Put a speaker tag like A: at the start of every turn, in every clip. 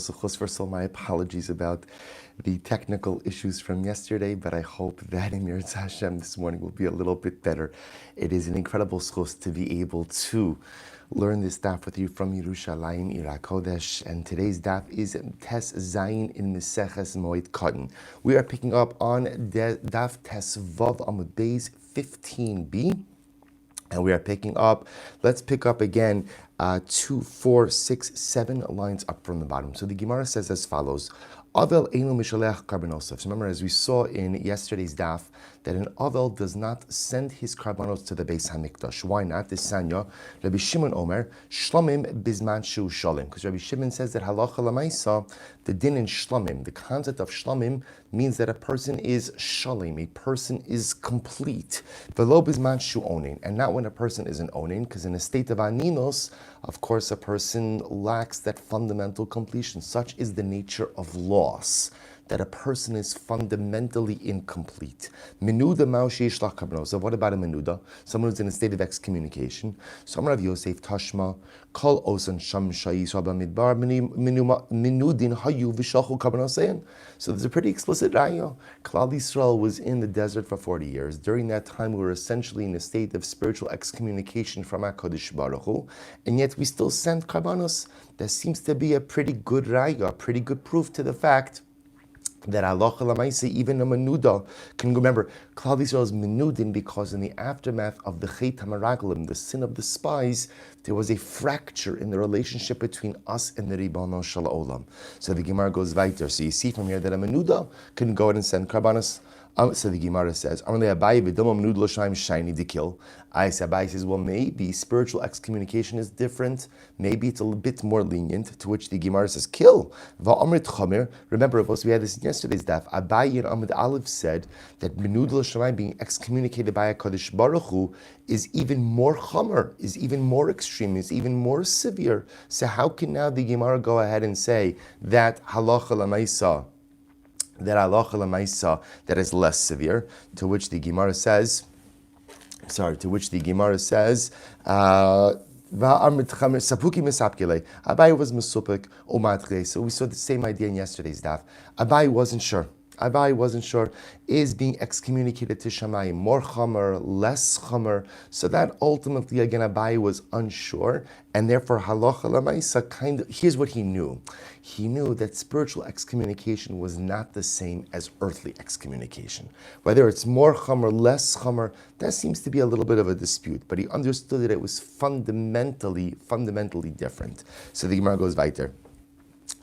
A: suchos. First of all, my apologies about the technical issues from yesterday, but I hope that in Mirz Hashem this morning will be a little bit better. It is an incredible suchos to be able to learn this daf with you from Yerushalayim, Ira Kodesh, and today's daf is Tes Zayin in Meseches Moed Kattan. We are picking up on daf Tes Vav Amud Beis 15b. And we are picking up, let's pick up again 2, 4, 6, 7 lines up from the bottom. So the Gemara says as follows, Avel Einu Mishalech Karbanosov. So remember, as we saw in yesterday's daf, that an Avel does not send his karbanos to the Beis HaMikdash. Why not? This Sanya, Rabbi Shimon Omer, Shlomim Bizman Shu Shalim. Because Rabbi Shimon says that Halacha Lamaisa, the din in Shlomim, the concept of Shlomim means that a person is Shalim, a person is complete. Velo Bizman Shu Onin, and not when a person isn't owning, because in a state of Aninos, of course, a person lacks that fundamental completion. Such is the nature of loss, that a person is fundamentally incomplete. Menuda ma'oshi yishlach karbanos. So what about a menuda? Someone who's in a state of excommunication. So Amar Rav Yosef Tashma, kol osan sham shayis midbar menudin hayu v'shalchu karbanos. So there's a pretty explicit raya. Klal Yisrael was in the desert for 40 years. During that time, we were essentially in a state of spiritual excommunication from HaKadosh Baruch Hu, and yet we still sent karbanos. There seems to be a pretty good raya, a pretty good proof to the fact that halacha lamaisa, even a menuda can go. Remember, Klal Yisrael is menudin because in the aftermath of the chet hamaraglim, the sin of the spies, there was a fracture in the relationship between us and the Ribbono Shel Olam. So the Gemara goes weiter. So you see from here that a menuda can go ahead and send karbanos. So the Gemara says, Abai says, well, maybe spiritual excommunication is different. Maybe it's a little bit more lenient, to which the Gemara says, kill. Remember, we had this in yesterday's daf. Abai and Amud Aleph said that Menud l'Shamayim, being excommunicated by HaKadosh Baruch Hu, is even more chomer, is even more extreme, is even more severe. So how can now the Gemara go ahead and say that halacha l'maisa, that is less severe? To which the Gemara says, Abai was mesupik umatche. So we saw the same idea in yesterday's daf. Abai wasn't sure. Is being excommunicated to Shamayim more chomer, less chomer? So that ultimately, again, Abai was unsure, and therefore halacha lamaisa here's what he knew. He knew that spiritual excommunication was not the same as earthly excommunication. Whether it's more chomer, less chomer, that seems to be a little bit of a dispute, but he understood that it was fundamentally different. So the Gemara goes weiter.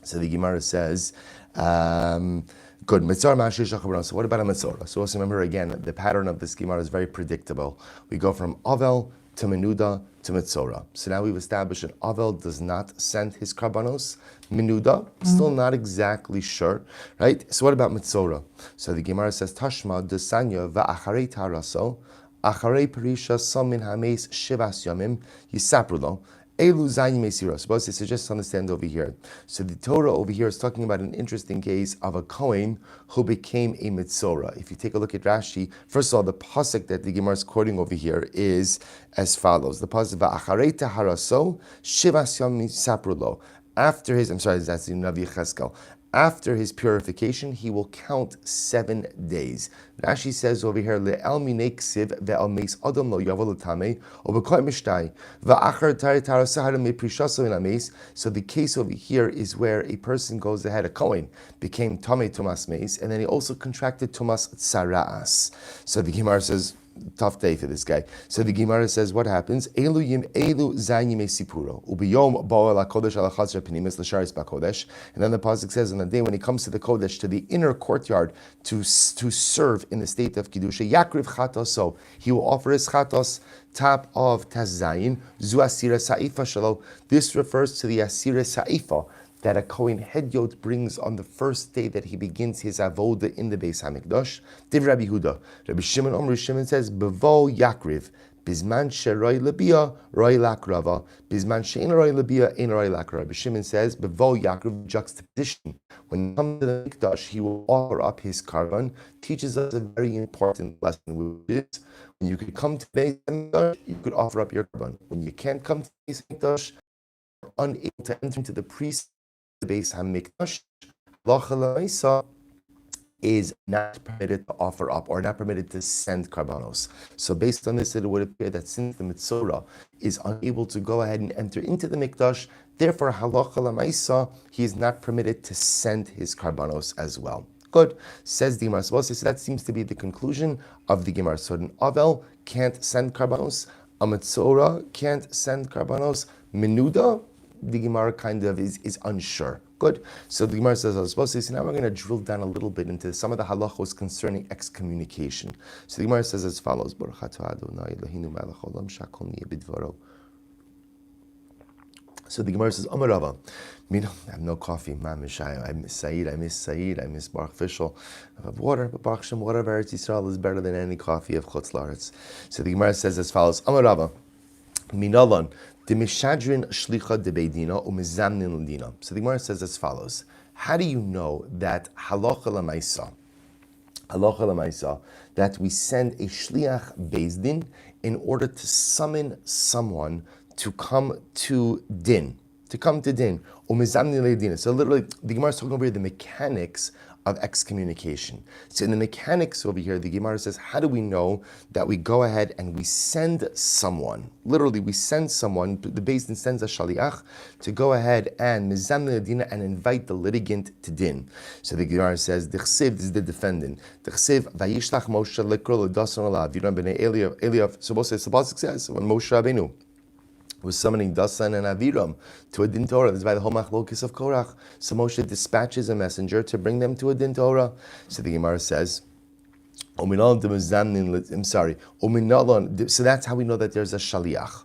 A: So the Gemara says, good. So what about a Metzora? So also remember again, the pattern of this Gemara is very predictable. We go from Avel to Menuda to Metzora. So now we've established that Avel does not send his karbanos. Menuda, still not exactly sure, right? So what about Metzora? So the Gemara says, Tashma desanya va'acharei taraso, acharei perisha samin hameis shivas yamim yisaprulo. Suppose this is just to understand over here. So the Torah over here is talking about an interesting case of a Kohen who became a Metzora. If you take a look at Rashi, first of all, the pasuk that the Gemara is quoting over here is as follows. The pasuk, Va'acharei taharaso, shivas yamim saprulo. That's the Navi Cheskel. After his purification, he will count 7 days. Rashi says over here, Le'el minei ksiv ve'al meis adam lo yavol l'tamei or b'koi mishtai va'achar taritara sahara me'prishaso in ameis. So the case over here is where a person goes ahead, a Kohen became tamei tumas meis, and then he also contracted tumas tsaraas. So the Gemara says, tough day for this guy. So the Gemara says, what happens? Elu zayin yimei sipuro ubiyom bo'el hakodesh al chatzar penimis l'sharis b'kodesh. And then the pasuk says, on the day when he comes to the kodesh, to the inner courtyard, to serve in the state of kedusha, yakriv chatoso, he will offer his chatos, top of Tes Zayin, zu asira sa'ifa shalo. This refers to the asira sa'ifa that a Kohen Hedyot brings on the first day that he begins his avoda in the Beis HaMikdash. Div Rabbi Huda. Rabbi Shimon says, Bevo Yakriv, Bizman Sheroi Labia, Roi Lakrava, Bizman Shein Roi Labia, Ein Roi Lakrava. Rabbi Shimon says, Bevo Yakriv, juxtaposition. When he comes to the Mikdash, he will offer up his karban. Teaches us a very important lesson, which is, when you could come to the Beis HaMikdash, you could offer up your karban. When you can't come to the Beis HaMikdash, you're unable to enter into the priest Beis Hamikdash, halacha l'maisa is not permitted to offer up or not permitted to send karbanos. So based on this, it would appear that since the Mitzorah is unable to go ahead and enter into the Mikdash, therefore halacha l'maisa, he is not permitted to send his karbanos as well. Good, says the Gemara. So that seems to be the conclusion of the Gemara. So an Avel can't send karbanos, a Mitzorah can't send karbanos, Menuda, the Gemara kind of is unsure. Good. So the Gemara says, I was supposed to say, now we're going to drill down a little bit into some of the halachos concerning excommunication. So the Gemara says as follows, Baruch atah Adonai Eloheinu melech haolam shakol niyeh bidvaro. So the Gemara says, Amar Rava, I have no coffee, I miss Said, I miss Baruch Fischel. I have water, but Baruch Shem, water of Eretz Yisrael is better than any coffee of Chutz La'aretz. So the Gemara says as follows, Amar Rava, Minalan, the Mishadrin Shlicha de Beidina umizamnin l'dina. So the Gemara says as follows: how do you know that halacha l'maisa, that we send a shliach bezdin in order to summon someone to come to din, umizamnin l'dina? So literally, the Gemara is talking over here the mechanics of excommunication. So in the mechanics over here, the Gemara says, how do we know that we go ahead and we send someone? Literally, we send someone, the Beis Din sends a shaliach to go ahead and mizamne ladina and invite the litigant to din. So the Gemara says, D'chsev, this is the defendant. D'chsev, vayishlach Moshe lekro l'dasan alav, Yidon b'nei Eliyav. So the pasuk says, when Moshe Rabbeinu was summoning Dasan and Aviram to a din Torah. This is by the whole machlokes of Korach. So Moshe dispatches a messenger to bring them to a din Torah. So the Gemara says, so that's how we know that there's a shaliach.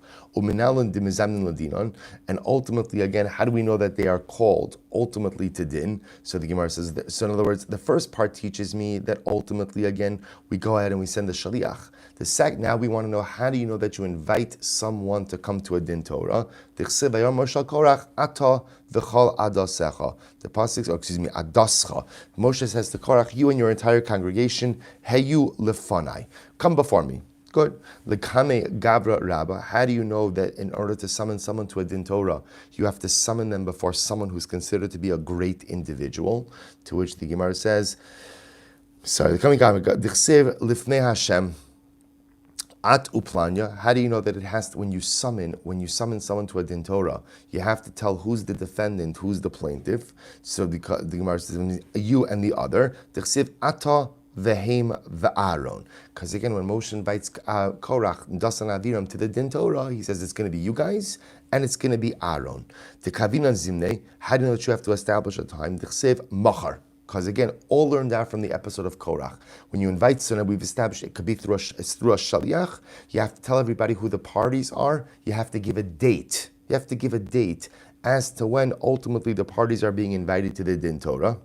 A: And ultimately, again, how do we know that they are called ultimately to din? So the Gemara says, so in other words, the first part teaches me that ultimately, again, we go ahead and we send the shaliach. The second, now we want to know, how do you know that you invite someone to come to a din Torah? The pasuk, adascha. Moshe says to Korach, you and your entire congregation, heyu lefanai, come before me. Good. Lekame Gavra Rabba. How do you know that in order to summon someone to a din Torah, you have to summon them before someone who's considered to be a great individual? To which the Gemara says, Lekame Gavra Dichsev Lifnei Hashem At Uplanya. How do you know that it has to, when you summon someone to a din Torah, you have to tell who's the defendant, who's the plaintiff. So the Gemara says, you and the other. Dichsev Ata Vehem ve'aron. Because again, when Moshe invites Korach, Dasan Aviram to the din Torah, he says it's going to be you guys and it's going to be Aaron. The Kavinan Zimne, how do you know that you have to establish a time? D'chsev machar. Because again, all learned out from the episode of Korach. When you invite someone, we've established it could be through a shaliach. You have to tell everybody who the parties are. You have to give a date. As to when ultimately the parties are being invited to the din Torah.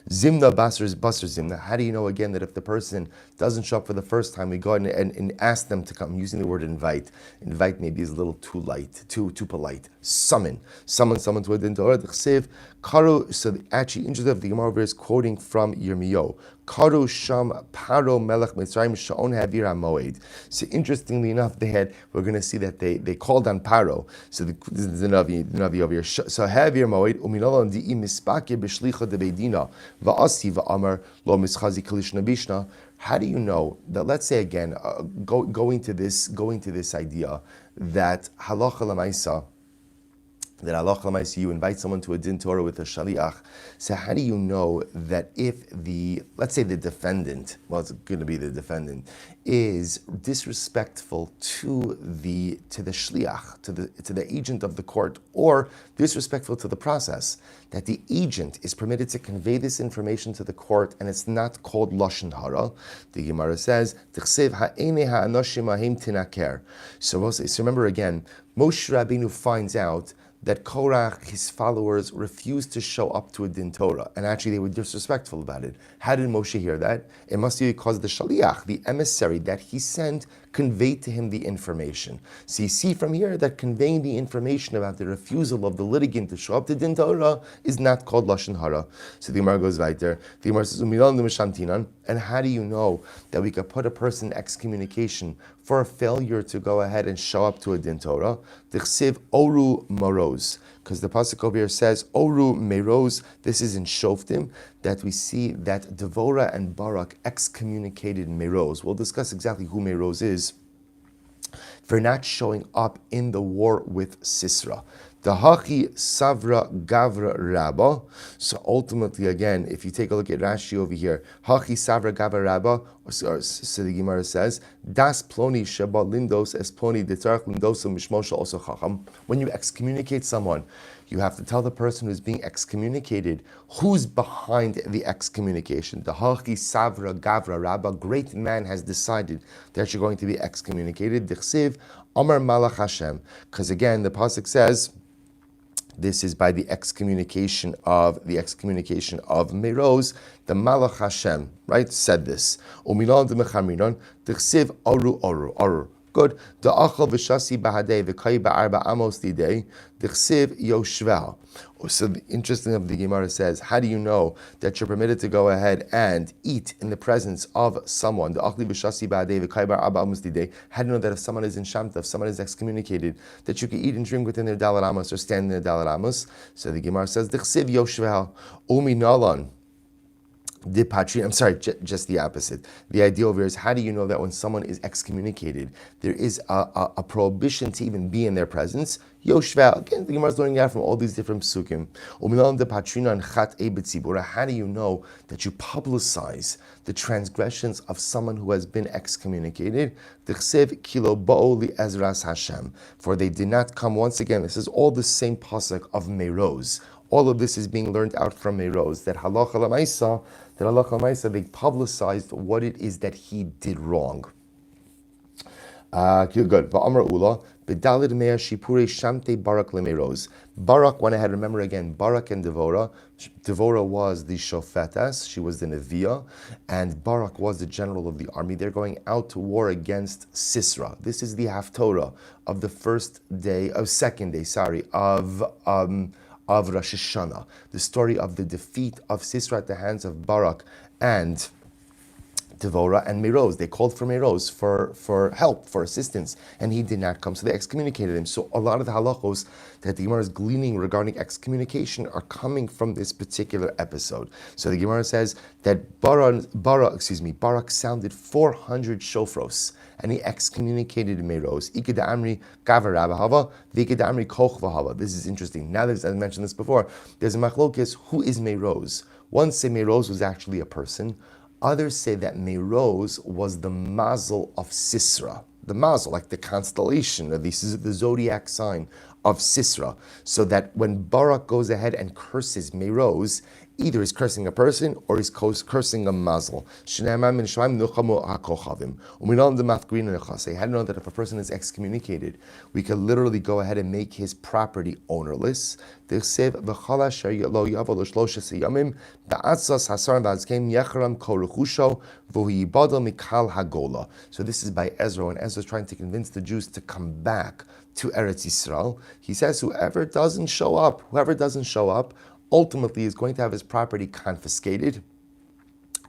A: Zimna basar zimna. How do you know again that if the person doesn't show up for the first time, we go ahead and ask them to come? I'm using the word invite. Invite maybe is a little too light, too polite. Summon to a din Torah. Karu. So actually, interesting, the Gemara is quoting from Yirmiyahu. Karu sham paro melech mitzrayim shaon havir moed. So interestingly enough, we're going to see that they called on Paro. So this is the Navi over here. So havir moed uminalon di mispake b'shlicha de beidina va'asi va'amar lo mischazi kalishna bishna. How do you know that? Let's say again, going to this idea that halacha l'maisa. That halacha l'maisa, you invite someone to a din Torah with a shaliach. So how do you know that if let's say the defendant, well, it's going to be the defendant, is disrespectful to the shliach, to the agent of the court, or disrespectful to the process, that the agent is permitted to convey this information to the court, and it's not called lashon hara? The Gemara says, "T'chsev ha'enei ha'anoshim ha'hem tinaker." So remember again, Moshe Rabbeinu finds out that Korach, his followers, refused to show up to a din Torah, and actually they were disrespectful about it. How did Moshe hear that? It must be because the shaliach, the emissary that he sent, conveyed to him the information. So you see from here that conveying the information about the refusal of the litigant to show up to din Torah is not called lashon hara. So the Gemara goes right there. The Gemara says, and how do you know that we could put a person in excommunication for a failure to go ahead and show up to a din Torah? D'chsev oru maroz. because the pasuk over here says, Oru Meroz, this is in Shoftim, that we see that Devorah and Barak excommunicated Meroz. We'll discuss exactly who Meroz is for not showing up in the war with Sisera. The Hachi Savra Gavra Rabba. So ultimately, again, if you take a look at Rashi over here, Hachi Savra Gavra Rabba, so the Gemara says, Das Ploni Sheba Lindos Es Ploni Detarach Lindos Mishmosha also Chacham. When you excommunicate someone, you have to tell the person who's being excommunicated who's behind the excommunication. The Hachi Savra Gavra Rabba, great man has decided that you're going to be excommunicated. Dichsiv Amar Malach Hashem. Because again, the pasuk says, this is by the excommunication of Meroz, the Malach Hashem, right, said this. Umilan de mechaminon, dichsiv aru. Good. The achal v'shasi bahadei v'kai ba'arba amos didei, dichsiv yoshvel. So the interesting of the Gemara says, how do you know that you're permitted to go ahead and eat in the presence of someone? The achli v'shasi bahadei v'kai ba'arba amos didei. How do you know that if someone is in shamta, if someone is excommunicated, that you can eat and drink within their dalar amos or stand in their dalar amos? So the Gemara says, dichsiv yoshvel uminalan. I'm sorry, just the opposite. The idea over here is, how do you know that when someone is excommunicated, there is a prohibition to even be in their presence? Yoshva, again, the Gemara is learning out from all these different psukim. How do you know that you publicize the transgressions of someone who has been excommunicated? For they did not come, once again, this is all the same pasuk of Meroz. All of this is being learned out from Meroz, that halacha l'maisa, they publicized what it is that he did wrong. Good. Va'amar ula, b'dalid mea shipurei shamte Barak lemeroz. Barak went ahead, remember again, Barak and Devorah. Devorah was the shofetas, she was the Neviah, and Barak was the general of the army. They're going out to war against Sisera. This is the Haftorah of the second day of Rosh Hashanah, the story of the defeat of Sisera at the hands of Barak and Devorah and Meroz. They called for Meroz for help, for assistance, and he did not come, so they excommunicated him. So a lot of the halachos that the Gemara is gleaning regarding excommunication are coming from this particular episode. So the Gemara says that Barak sounded 400 shofros, and he excommunicated Meroz. This is interesting. Now that, as I mentioned this before, there's a machlokes, who is Meroz? One say Meroz was actually a person. Others say that Meroz was the mazel of Sisera. The mazel, like the constellation, or this is the zodiac sign of Sisera. So that when Barak goes ahead and curses Meroz, either he's cursing a person or he's cursing a mazel. I had to know that if a person is excommunicated, we can literally go ahead and make his property ownerless. So this is by Ezra, and Ezra is trying to convince the Jews to come back to Eretz Yisrael. He says whoever doesn't show up, ultimately is going to have his property confiscated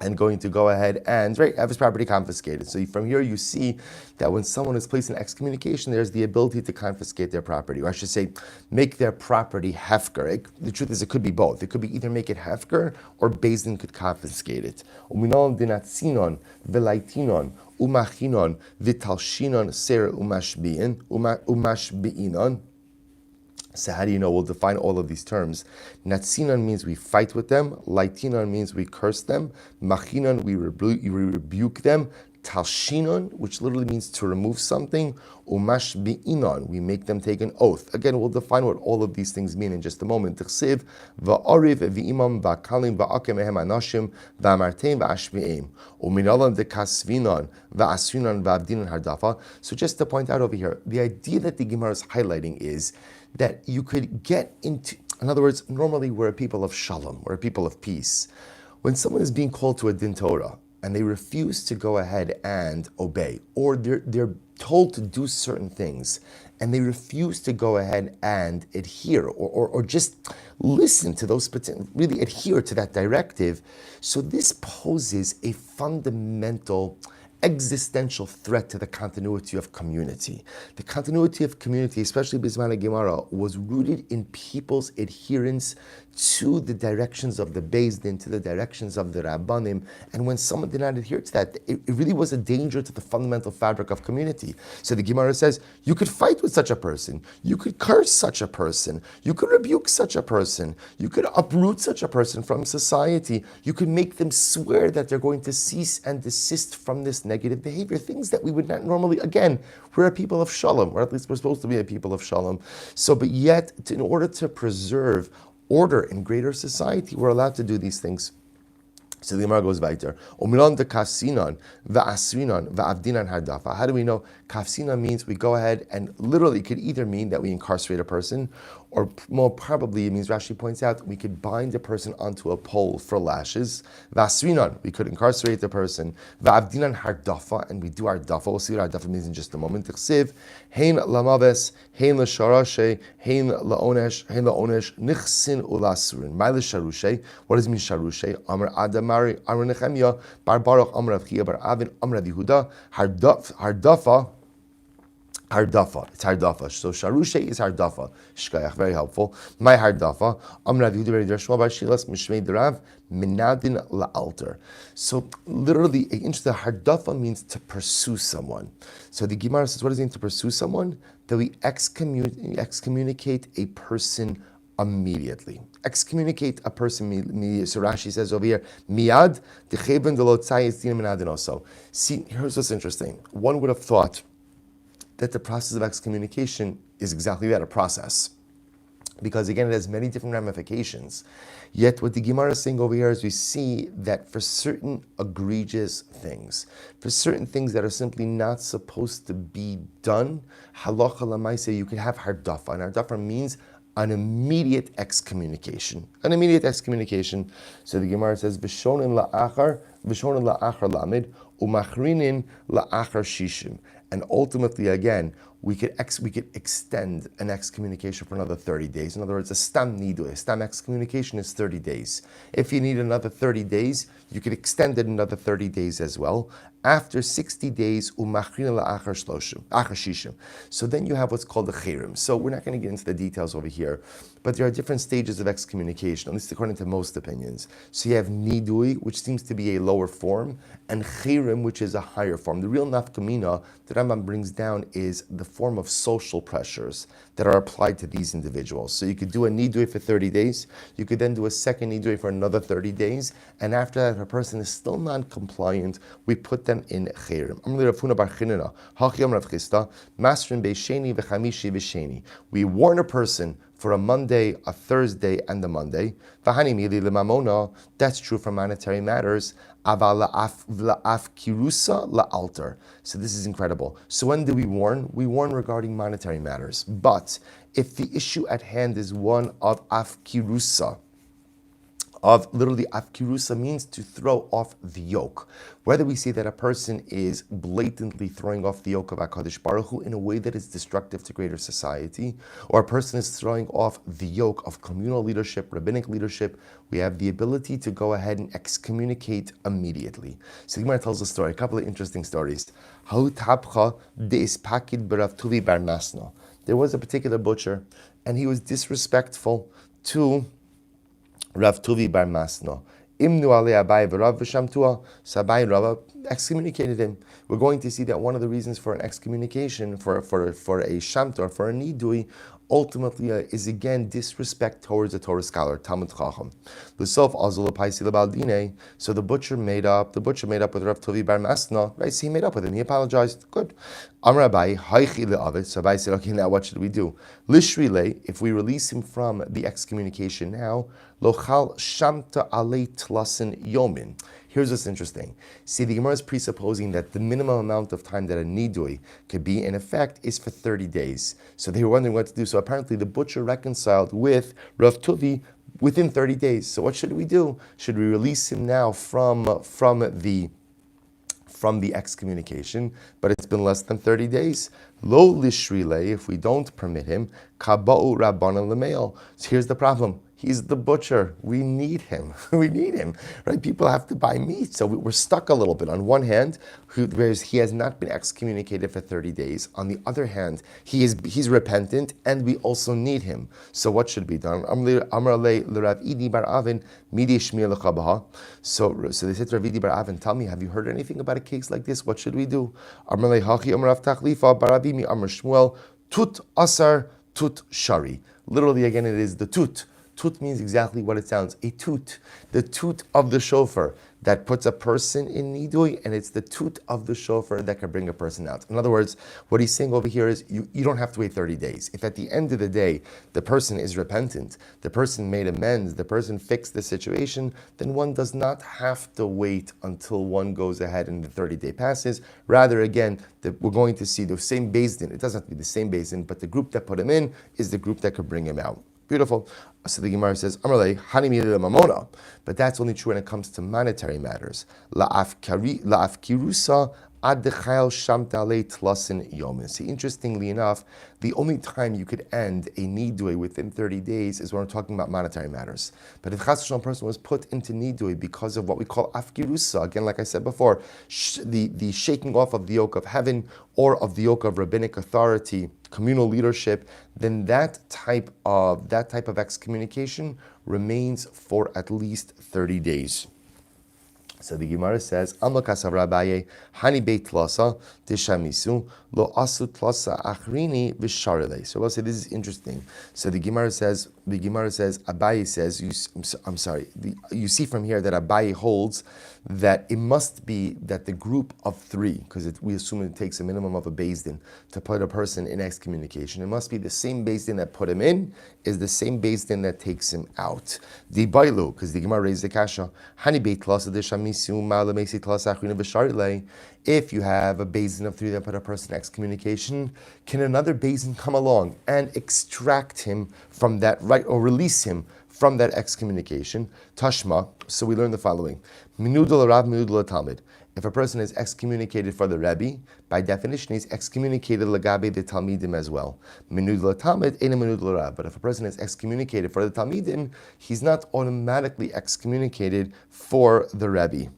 A: and going to go ahead and have his property confiscated. So from here you see that when someone is placed in excommunication, there's the ability to confiscate their property, or I should say, make their property hefker. The truth is, it could be both. It could be either make it hefker or Beis Din could confiscate it. Umachinon vitalshinon ser umashbi'inon. So how do you know? We'll define all of these terms. Natsinon means we fight with them. Laitinon means we curse them. Machinon, we rebuke them. Talshinon, which literally means to remove something. Umashbi'inon, we make them take an oath. Again, we'll define what all of these things mean in just a moment. Tichsiv va'ariv v'imam va'kalim va'akem ehem anashim va'amarteim va'ashbi'im uminalam dekasvinon va'asvinon va'avdinon hardafa. So just to point out over here, the idea that the Gemara is highlighting is that you could get into, in other words, normally we're a people of shalom, we're a people of peace. When someone is being called to a din Torah and they refuse to go ahead and obey, or they're told to do certain things and they refuse to go ahead and adhere or just listen to those, really adhere to that directive, so this poses a fundamental existential threat to the continuity of community. The continuity of community, especially Bisman Gemara, was rooted in people's adherence to the directions of the Beis Din, to the directions of the Rabbanim. And when someone did not adhere to that, it really was a danger to the fundamental fabric of community. So the Gemara says, you could fight with such a person, you could curse such a person, you could rebuke such a person, you could uproot such a person from society, you could make them swear that they're going to cease and desist from this negative behavior, things that we would not normally, again, we're a people of Shalom, or at least we're supposed to be a people of Shalom. So, but yet, in order to preserve order in greater society, we're allowed to do these things. So the Gemara goes weiter. How do we know? Kafsina means we go ahead and literally could either mean that we incarcerate a person, or more probably it means, Rashi points out, we could bind a person onto a pole for lashes. Vasrinan, we could incarcerate the person. Va'avdinan hardafa, and we do hardafa. We'll see what hardafa means in just a moment. T'chsiv, hein lamaves, hein l'sharashe, hein la'onesh, nichsin ulasurin. My l'sharushe, what does it mean sharushe? Amar Adamari, Amar Nechemia, Bar Baruch, Amar Avchia, Bar Avin, Amar Yehuda, hardafa. It's hardafa. So sharushe is hardafa. Shkayach, very helpful. My hardafa. Amrav Yehuda Dershma Bar Shilas Mishmei Derav Minadin La'alter. So literally, the hardafa means to pursue someone. So the Gemara says, what does it mean to pursue someone? That we excommunicate a person immediately. Excommunicate a person immediately. So Rashi says over here, Miyad Decheben Delotzai Yizdin Minadin also. See, here's what's interesting. One would have thought that the process of excommunication is exactly that, a process. Because again, it has many different ramifications. Yet what the Gemara is saying over here is we see that for certain egregious things, for certain things that are simply not supposed to be done, halacha lamaisa, you could have hardafa. And hardafa means an immediate excommunication. An immediate excommunication. So the Gemara says, V'shonin la'achar lamid, umachrinin la'achar shishim. And ultimately, again, we could extend an excommunication for another 30 days. In other words, a stam nidui, a stam excommunication is 30 days. If you need another 30 days, you could extend it another 30 days as well. After 60 days, umachrina la'achar shishim. So then you have what's called the Harem. So we're not going to get into the details over here, but there are different stages of excommunication, at least according to most opinions. So you have nidui, which seems to be a lower form, and Harem, which is a higher form. The real nafkamina that Rambam brings down is the form of social pressures that are applied to these individuals. So you could do a nidui for 30 days, you could then do a second nidui for another 30 days, and after that, if a person is still non-compliant, we put them in Harem. We warn a person for a Monday, a Thursday, and a Monday. That's true for monetary matters. So this is incredible. So when do we warn? We warn regarding monetary matters. But if the issue at hand is one of afkirusa, afkirusa means to throw off the yoke. Whether we say that a person is blatantly throwing off the yoke of HaKadosh Baruch Hu in a way that is destructive to greater society, or a person is throwing off the yoke of communal leadership, rabbinic leadership, we have the ability to go ahead and excommunicate immediately. So the Gemara tells a story, a couple of interesting stories. There was a particular butcher, and he was disrespectful to Rav Tuvi Bar Masno. Imnu alei Abai v'Rav v'Shamtua. So Abai and Rav excommunicated him. We're going to see that one of the reasons for an excommunication, for a Shamtor, for a Nidui, ultimately is again disrespect towards a Torah scholar, Talmud Chacham. L'sof azul paisi lebaldine. So the butcher made up with Rav Tuvi Bar Masna. Right? So he made up with him. He apologized. Good. Amar Abai haichi le'avet. So Abai said, okay, now what should we do? Lishrile, if we release him from the excommunication now, lochal shamta alei tlasin yomin. Here's what's interesting. See, the Gemara is presupposing that the minimum amount of time that a nidui could be in effect is for 30 days. So they were wondering what to do. So apparently the butcher reconciled with Rav Tuvi within 30 days. So what should we do? Should we release him now from the excommunication, but it's been less than 30 days? Lo lishrile, if we don't permit him, kaba'u rabbanan l'meil. So here's the problem. He's the butcher. We need him. We need him, right? People have to buy meat. So we're stuck a little bit. On one hand, whereas he has not been excommunicated for 30 days. On the other hand, he's repentant, and we also need him. So what should be done? So they said to Rav Idi bar Avin, tell me, have you heard anything about a case like this? What should we do? Tut asar, tut shari. Literally, again, it is the tut. Tut means exactly what it sounds, a toot. The toot of the shofar that puts a person in nidui, and it's the toot of the shofar that can bring a person out. In other words, what he's saying over here is you don't have to wait 30 days. If at the end of the day, the person is repentant, the person made amends, the person fixed the situation, then one does not have to wait until one goes ahead and the 30-day passes. Rather, again, we're going to see the same Beis Din. It doesn't have to be the same Beis Din, but the group that put him in is the group that could bring him out. Beautiful. So the Gemara says, mamona. But that's only true when it comes to monetary matters. La'afkirusa ad dechayel shamtale tlasin yomin. See, interestingly enough, the only time you could end a nidui within 30 days is when we're talking about monetary matters. But if chas v'shalom, a person was put into nidui because of what we call afkirusa, again, like I said before, the shaking off of the yoke of heaven or of the yoke of rabbinic authority, communal leadership, then that type of excommunication remains for at least 30 days. So the Gemara says, Amla kasav Rabbaye, Hani beit tlasa, tishamisu, lo asu tlasa achrini v'sharele. So we'll say this is interesting. So the Gemara says, Abaye says, you see from here that Abaye holds that it must be that the group of three, because we assume it takes a minimum of a Beis Din to put a person in excommunication. It must be the same Beis Din that put him in is the same Beis Din that takes him out. The Bailu, because the Gemara raised the kasha, Hani beit tlasa deshamisu ma'ala meisi tlasa achrina v'sharele. If you have a Beis Din of three that put a person in excommunication, can another Beis Din come along and extract him from that right, or release him from that excommunication? Tashma. So we learn the following: Minudul Rav, Minudul Talmid. If a person is excommunicated for the Rebbe, by definition he's excommunicated lagabe the Talmidim as well. Minudul Talmid, ena minudul Rav. But if a person is excommunicated for the Talmidim, he's not automatically excommunicated for the Rebbe.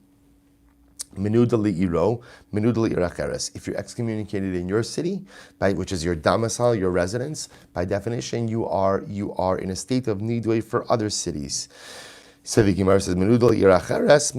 A: Menuda li'iro, menuda li'iracheres. If you're excommunicated in your city, which is your domicile, your residence, by definition you are in a state of nidui for other cities. So the Gemara says, "Menudal iracheres."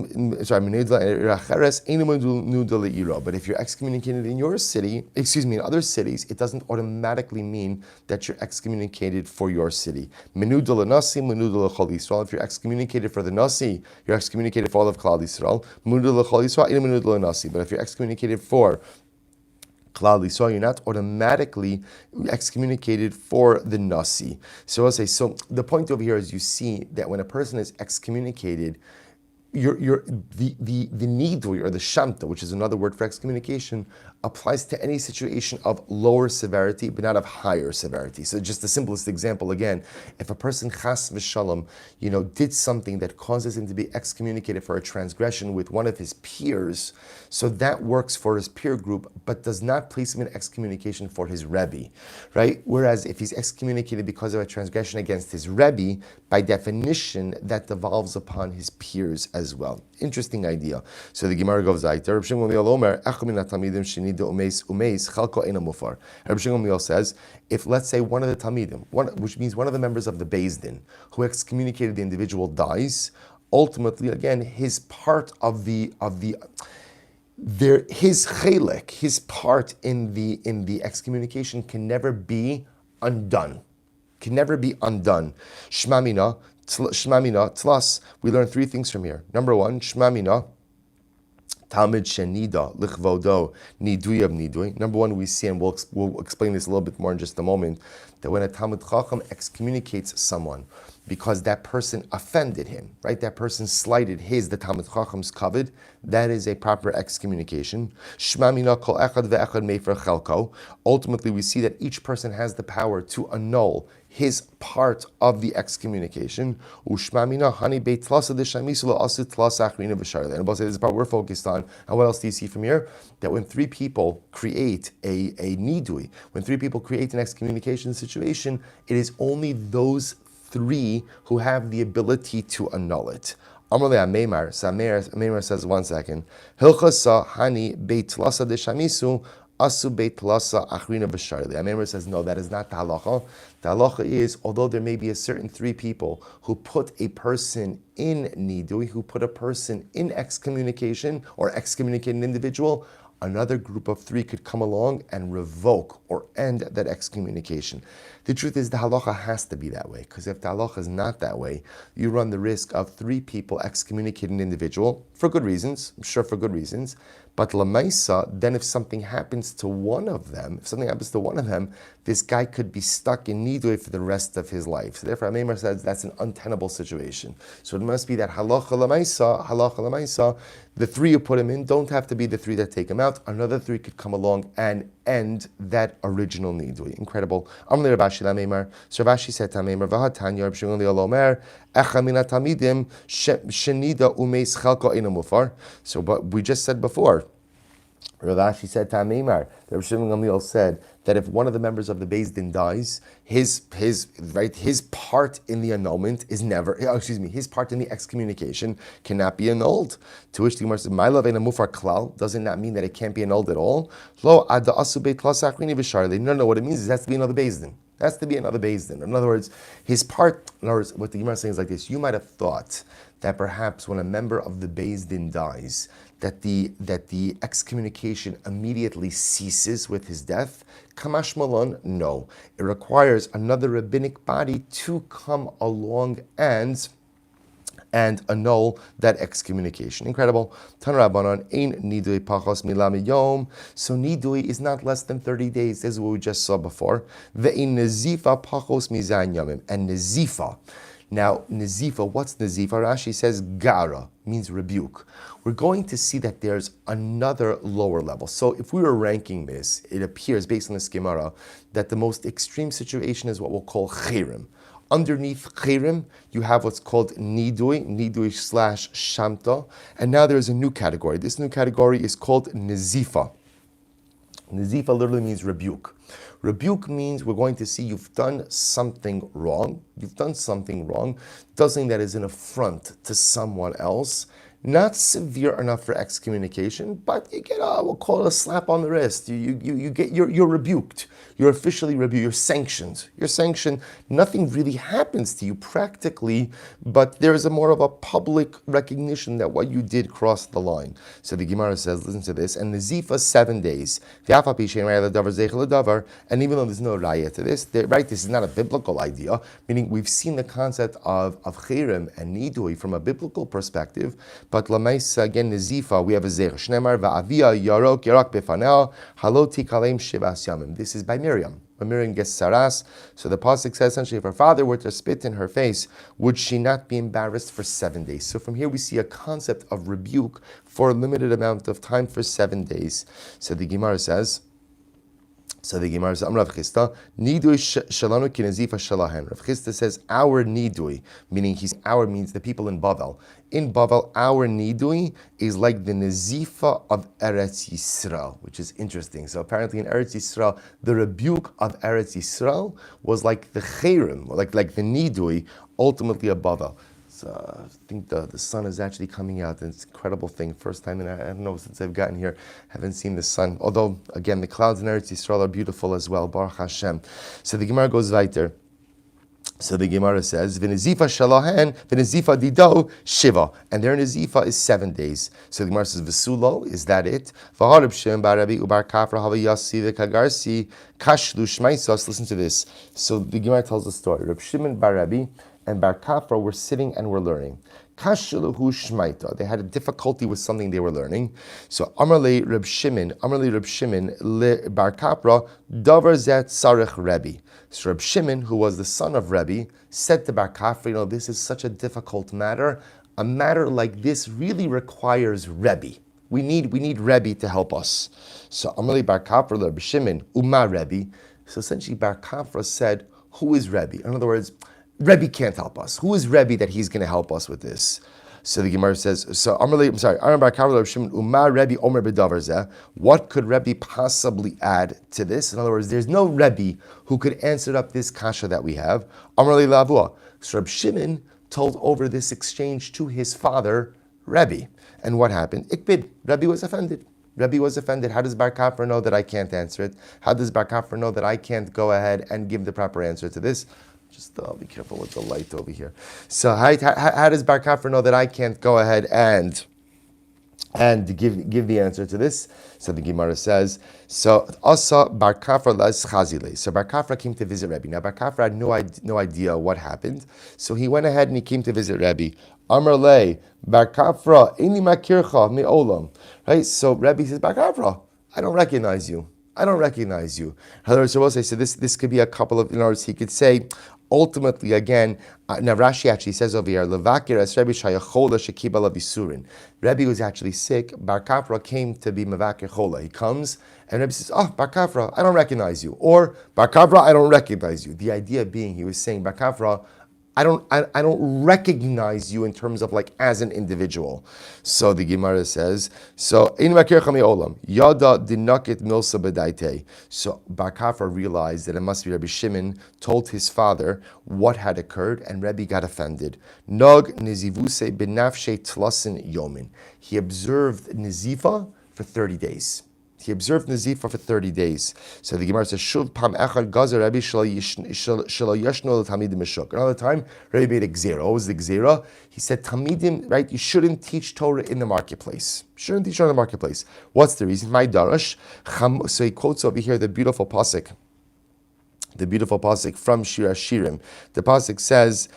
A: Sorry, menudal iracheres ain't menudal iro. But if you're excommunicated in your city, in other cities, it doesn't automatically mean that you're excommunicated for your city. Menudal nasi, menudal chol Yisrael. If you're excommunicated for the nasi, you're excommunicated for all of Klal Yisrael. Menudal chol Yisrael, ain't menudal nasi. But if you're excommunicated for Klal Yisrael, you're not automatically excommunicated for the Nasi. So I'll say, so the point over here is you see that when a person is excommunicated, the nidui or the shamta, which is another word for excommunication, applies to any situation of lower severity, but not of higher severity. So just the simplest example again, if a person chas v'shalom, did something that causes him to be excommunicated for a transgression with one of his peers, so that works for his peer group, but does not place him in excommunication for his Rebbe, right? Whereas if he's excommunicated because of a transgression against his Rebbe, by definition, that devolves upon his peers as well. Interesting idea. So the Gemara goes like, Rabbi Shimon Gamliel says, if let's say one of the Talmidim, which means one of the members of the Beis Din, who excommunicated the individual dies, ultimately, again, his part of his chelek, his part in the excommunication can never be undone. Shmamina, tlas. We learn three things from here. Number one, shmamina, Talmid shenida lichvodo niduyav nidui. Number one, we see, and we'll explain this a little bit more in just a moment, that when a Talmid Chacham excommunicates someone because that person offended him, right? That person slighted the Talmid Chacham's kavod, that is a proper excommunication. Shmamina kol echad ve'echad mefer chelko. Ultimately, we see that each person has the power to annul his part of the excommunication. Ushmamina hani beit tlasa d'shamisu lo asu tlasa achrina v'sharle. And this is the part we're focused on. And what else do you see from here? That when three people create a nidui, when three people create an excommunication situation, it is only those three who have the ability to annul it. Amrle Ameimar, so Ameimar says, 1 second. Hilchasa hani beit lasa de shamisu asu beit lasa achrina b'sharli. Ameimar says, no, that is not the halacha. The halacha is, although there may be a certain three people who put a person in nidui, who put a person in excommunication or excommunicate an individual, another group of three could come along and revoke or end that excommunication. The truth is the halacha has to be that way, because if the halacha is not that way, you run the risk of three people excommunicating an individual for good reasons, I'm sure for good reasons, but lamaisa, then if something happens to one of them, this guy could be stuck in nidui for the rest of his life. So therefore, Ameimar says that's an untenable situation. So it must be that halacha lamaisa, the three who put him in don't have to be the three that take him out. Another three could come along and end that original nidui. Incredible. Amli Rabashi Lameimar. So Rabashi said to Ameimar, V'hatanya Reb Shimon Omer, Echa mina tamidim shenida umeis chalko ina mufar. So what we just said before, Rabashi said to Ameimar, Reb Shimon Gamliel said that if one of the members of the Beis Din dies, his part in the annulment is his part in the excommunication cannot be annulled. To which the Gemara says, "My love ain't a mufar klal." Doesn't that mean that it can't be annulled at all? Lo ada asu beit lasachrini v'sharli. No. What it means is it has to be another Beis Din. Has to be another Beis Din. In other words, what the Gemara is saying is like this: you might have thought that perhaps when a member of the Beis Din dies, that the excommunication immediately ceases with his death. Kamash Malon, no. It requires another rabbinic body to come along and annul that excommunication. Incredible. Tan Rabbanon, ein nidui pachos milam yom. So nidui is not less than 30 days. This is what we just saw before. Ve'in nazifa pachos mizan yomim. And nazifa. Now, nazifa, what's nazifa? Rashi says gara, means rebuke. We're going to see that there's another lower level. So if we were ranking this, it appears, based on the Gemara, that the most extreme situation is what we'll call Harem. Underneath Harem, you have what's called nidui / shamta, and now there's a new category. This new category is called nazifa. Nazifa literally means rebuke. Rebuke means we're going to see you've done something wrong. Something that is an affront to someone else. Not severe enough for excommunication, but you get we'll call it a slap on the wrist. You're rebuked. You're officially rebuked. You're sanctioned. Nothing really happens to you practically, but there is a more of a public recognition that what you did crossed the line. So the Gemara says, listen to this, and Nazifa 7 days. And even though there's no raya to this, this is not a biblical idea, meaning we've seen the concept of Harem and Nidui from a biblical perspective, but Lamaisa, again, Nazifa, we have a Zer. Shnemar va'avia yarok yarak befanel haloti kalem shivas yamim. This is by Miriam. When Miriam gets saras, so the pasuk says essentially, if her father were to spit in her face, would she not be embarrassed for 7 days? So from here we see a concept of rebuke for a limited amount of time for 7 days. So the Gemara says, Rav Chisda, nidui shalanu ki nazifa shalahen. Rav Chisda says, our nidui, meaning our means the people in Bavel. In Bavel, our nidui is like the nazifa of Eretz Yisrael, which is interesting. So apparently in Eretz Yisrael, the rebuke of Eretz Yisrael was like the Harem, like the nidui, ultimately of Bavel. So I think the sun is actually coming out, and it's an incredible thing. First time, and I don't know, since I've gotten here, haven't seen the sun. Although, again, the clouds in Eretz Yisrael are beautiful as well. Baruch Hashem. So the Gemara goes weiter. So the Gemara says, "V'nezifa shalahen, v'nezifa dido shiva," and their nezifa is 7 days. So the Gemara says, "V'sulo, is that it?" V'harib shem barabi ubar kafra havayasi v'kagarsi kashlu shmaisos." Listen to this. So the Gemara tells the story. Reb Shimon barabi and Bar Kafra were sitting and were learning. Kashalahu shmaita. They had a difficulty with something they were learning. So Amarle Reb Shimon le Bar Kafra davar zet sarich Rebbe. So Reb Shimon, who was the son of Rebbe, said to Bar Kafra, this is such a difficult matter. A matter like this really requires Rebbe. We need Rebbe to help us. So Amarle Bar Kafra Reb Shimon Uma Rebbe. So essentially Bar Kafra said, who is Rebbe? In other words, Rebbe can't help us. Who is Rebbe that he's going to help us with this? So the Gemara says, what could Rebbe possibly add to this? In other words, there's no Rebbe who could answer up this kasha that we have. So Reb Shimon told over this exchange to his father, Rebbe. And what happened? Ikbid. Rebbe was offended. Rebbe was offended. How does Bar Kafra know that I can't answer it? How does Bar Kafra know that I can't go ahead and give the proper answer to this? Just be careful with the light over here. So how does Bar Kafra know that I can't go ahead and give the answer to this? So the Gemara says, so Asa Bar Kafra las Chazile. So Bar Kafra came to visit Rebbe. Now Bar Kafra had no idea what happened. So he went ahead and he came to visit Rebbe. Amar le Bar Kafra ini makircha me'olam. Right? So Rebbe says, Bar Kafra, I don't recognize you. I don't recognize you. So this could be a couple of, in other words, he could say, ultimately, again, now Rashi actually says over here, Levakir as Rebbe shayachola shekibala bisurin. Rebbe was actually sick. Bar Kafra came to be mevakir chola. He comes and Rebbe says, Bar Kafra, I don't recognize you. Or Bar Kafra, I don't recognize you. The idea being, he was saying, Bar Kafra, I don't recognize you in terms of like as an individual. So the Gemara says, so in olam yada dinakit milsa bedaite. So Bar Kafra realized that it must be Rabbi Shimon told his father what had occurred, and Rebbe got offended. Nog nizivuse benafshe tlasin yomin. He observed Nazifa for 30 days. He observed Nazifa for 30 days. So the Gemara says, Shuv pam echad gazer Rabbi shelo yeshno l'tamidim meshuk. Another time, Rabbi made a gzera. What was the gzera? He said, Tamidim, right, you shouldn't teach Torah in the marketplace. Shouldn't teach Torah in the marketplace. What's the reason? My darash. So he quotes over here the beautiful pasuk from Shir Hashirim. The pasuk says,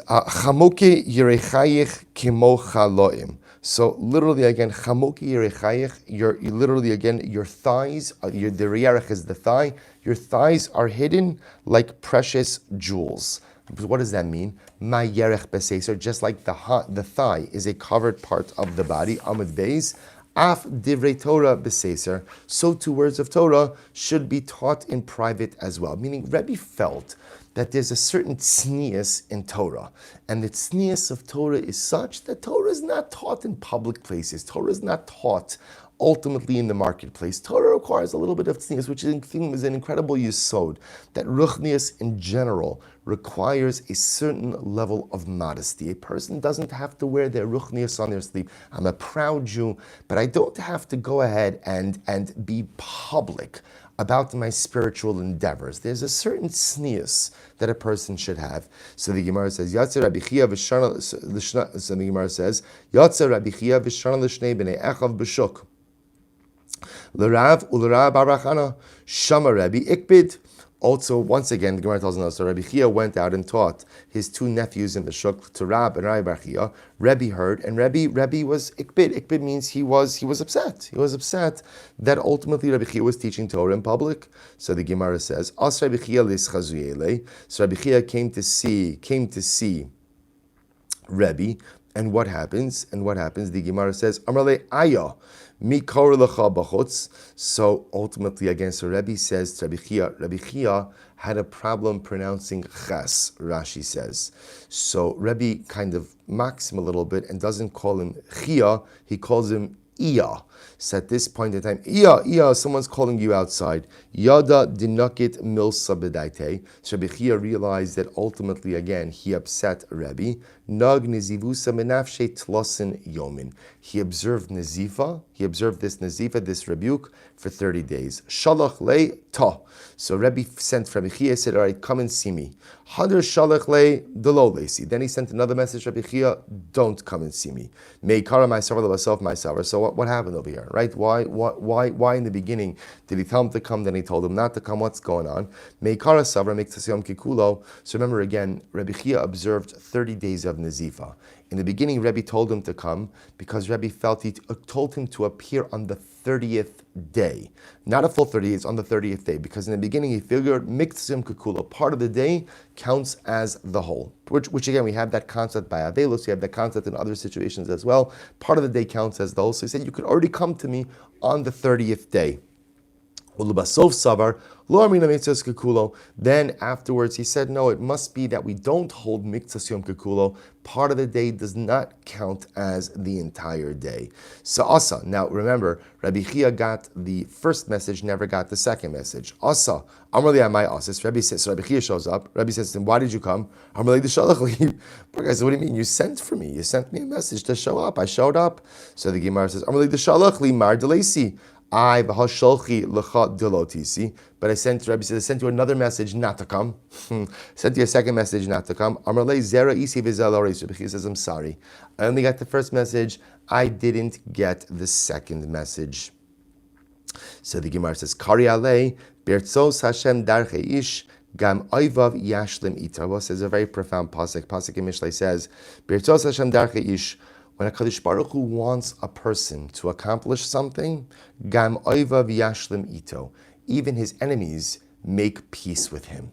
A: Chamoke yerechayich kimo chaloim. So literally again, chamoki yerechayich, you literally again, your thighs, the riyarech is the thigh, your thighs are hidden like precious jewels. What does that mean? Ma yerech beseser, just like the thigh is a covered part of the body, amud beis, af divrei Torah beseser, so too words of Torah should be taught in private as well. Meaning Rebbe felt that there's a certain tznius in Torah. And the tznius of Torah is such that Torah is not taught in public places. Torah is not taught ultimately in the marketplace. Torah requires a little bit of tznius, which is an incredible yesod. That ruchnius in general requires a certain level of modesty. A person doesn't have to wear their ruchnius on their sleeve. I'm a proud Jew, but I don't have to go ahead and be public about my spiritual endeavors. There's a certain tznius that a person should have. So the Gemara says, Yatzer Rabbi Chia v'shana. So the Gemara says, Yatzer Rabbi Chia v'shana l'shnei b'nei echav b'shuk. L'rav u'l'rav barachana shama Rabbi ikbid. Also, once again, the Gemara tells us, so Rabbi Chia went out and taught his two nephews in the shuk, to Rab and Rabbi Bar Chia. Rebbe heard, and Rebbe was ikbid. Ikbid means he was upset. He was upset that ultimately Rabbi Chia was teaching Torah in public. So the Gemara says, As Rabbi Chia lischazuyele. So Rabbi Chia came to see Rebbe, and what happens? The Gemara says, Amrle Aya. So ultimately, again, so Rebbe says to Rabbi Chia had a problem pronouncing ches, Rashi says. So Rebbe kind of mocks him a little bit and doesn't call him Chia, he calls him Iya. So at this point in time, Iya, someone's calling you outside. Yada dinakit milsa bedaite. So Rabbi Chia realized that ultimately, again, he upset Rebbe. Nag nizivusa menafshe tlosin yomin. He observed Nazifa, this rebuke, for 30 days. Shalach le ta. So Rebbe sent from Rabbi Chia, said, all right, come and see me. Hadar shalach le delo lesi. Then he sent another message to Rabbi Chia, don't come and see me. Meikara myself myself. So what happened over here, right? Why in the beginning did he tell him to come, then he told him not to come? What's going on? Meikara savra miktasiyom kikulo. So remember again, Rabbi Chia observed 30 days of Nazifa. In the beginning, Rebbe told him to come because Rebbe felt he told him to appear on the 30th day. Not a full 30 days, on the 30th day. Because in the beginning, he figured miktasim kukula, part of the day counts as the whole. Which again, we have that concept by Avelos, we have that concept in other situations as well. Part of the day counts as the whole. So he said, you could already come to me on the 30th day. Ulubasov savar, lo amrina mitzvahs kekulo. Then afterwards he said, no, it must be that we don't hold mitzvahs yom kekulo. Part of the day does not count as the entire day. So asa. Now remember, Rabbi Chia got the first message, never got the second message. Asa. Amrli amai asis. Rabbi says, so Rabbi Chia shows up. Rabbi says to him, why did you come? Amrli d'shalachli. Guy said, what do you mean? You sent for me. You sent me a message to show up. I showed up. So the Gemara says, Amrli d'shalachli mar delesi. But I sent Rabbi said I sent you another message not to come. Sent you a second message not to come. Rabbi says, I'm sorry. I only got the first message. I didn't get the second message. So the Gemara says, Kari alei bertzos Hashem darchei ish gam oivav yashlim itra. Says a very profound pasuk. Pasuk in Mishlei says, bertzos Hashem darchei ish. When a Kadosh Baruch Hu wants a person to accomplish something, gam oivav yashlim ito, even his enemies make peace with him.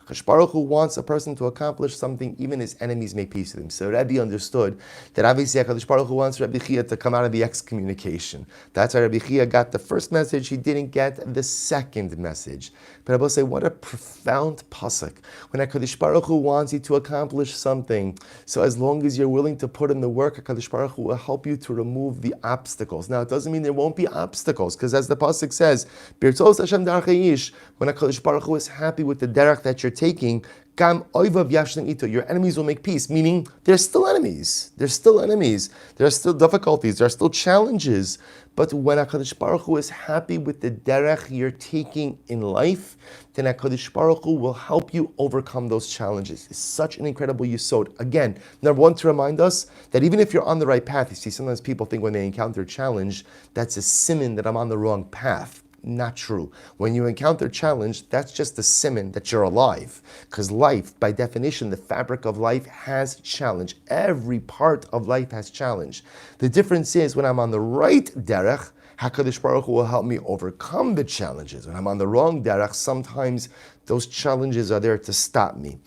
A: Kadosh Baruch Hu wants a person to accomplish something, even his enemies make peace with him. So Rabbi understood that obviously Kadosh Baruch Hu wants Rabbi Chia to come out of the excommunication. That's why Rabbi Chia got the first message, he didn't get the second message. But I will say, what a profound pasuk. When HaKadosh Baruch Hu wants you to accomplish something, so as long as you're willing to put in the work, HaKadosh Baruch Hu will help you to remove the obstacles. Now, it doesn't mean there won't be obstacles, because as the pasuk says, Birtos Hashem darchei ish, when HaKadosh Baruch Hu is happy with the derech that you're taking, Gam oivav yashlim ito, your enemies will make peace, meaning they're still enemies. They're still enemies. There are still difficulties. There are still challenges. But when HaKadosh Baruch Hu is happy with the derech you're taking in life, then HaKadosh Baruch Hu will help you overcome those challenges. It's such an incredible yesod. Again, number one, to remind us that even if you're on the right path, you see, sometimes people think when they encounter a challenge, that's a siman that I'm on the wrong path. Not true. When you encounter challenge, that's just a siman that you're alive. Because life, by definition, the fabric of life has challenge. Every part of life has challenge. The difference is when I'm on the right derech, HaKadosh Baruch Hu will help me overcome the challenges. When I'm on the wrong derech, sometimes those challenges are there to stop me.